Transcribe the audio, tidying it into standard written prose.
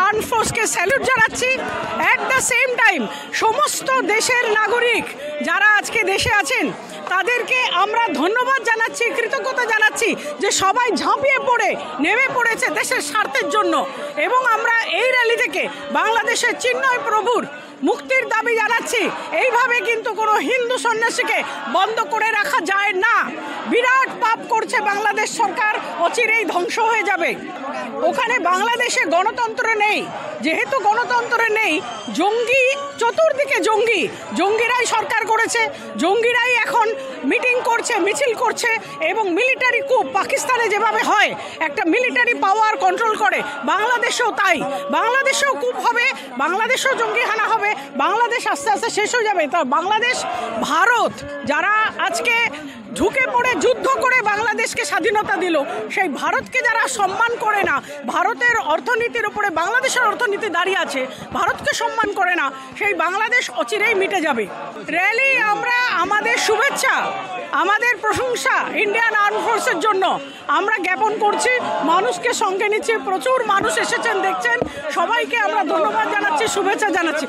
Armed ফোর্সকে salute জানাচ্ছি। At the same time সমস্ত দেশের নাগরিক যারা আজকে দেশে আছেন তাদেরকে আমরা ধন্যবাদ জানাচ্ছি, কৃতজ্ঞতা জানাচ্ছি যে সবাই ঝাঁপিয়ে পড়ে নেমে পড়েছে দেশের স্বার্থের জন্য। এবং আমরা এই র্যালি থেকে বাংলাদেশের চিন্ময় প্রভুর মুক্তির দাবি জানাচ্ছি। এইভাবে কিন্তু কোনো হিন্দু সন্ন্যাসীকে বন্ধ করে রাখা যায় না। বিরাট পাপ করছে বাংলাদেশ সরকার, অচিরেই ধ্বংস হয়ে যাবে। ওখানে বাংলাদেশে গণতন্ত্র নেই, যেহেতু গণতন্ত্র নেই, জঙ্গি চতুর্দিকে জঙ্গিরাই সরকার করেছে, জঙ্গিরাই এখন মিটিং করছে, মিছিল করছে এবং মিলিটারি কুপ পাকিস্তানে যেভাবে হয় একটা মিলিটারি পাওয়ার কন্ট্রোল করে, বাংলাদেশেও তাই। বাংলাদেশেও কুপ হবে, বাংলাদেশেও জঙ্গি হানা হবে, বাংলাদেশ আস্তে আস্তে শেষ হয়ে যাবে। তো বাংলাদেশ ভারত যারা আজকে ঢুকে পড়ে যুদ্ধ করে বাংলাদেশকে স্বাধীনতা দিল, সেই ভারতকে যারা সম্মান করে না, ভারতের অর্থনীতির উপরে বাংলাদেশের অর্থনীতি দাঁড়িয়ে আছে, ভারতকে সম্মান করে না, সেই বাংলাদেশ অচিরেই মিটে যাবে। র্যালি আমরা আমাদের শুভেচ্ছা, আমাদের প্রশংসা ইন্ডিয়ান আর্মড ফোর্সের জন্য আমরা জ্ঞাপন করছি, মানুষকে সঙ্গে নিচ্ছি, প্রচুর মানুষ এসেছেন দেখছেন, সবাইকে আমরা ধন্যবাদ জানাচ্ছি, শুভেচ্ছা জানাচ্ছি।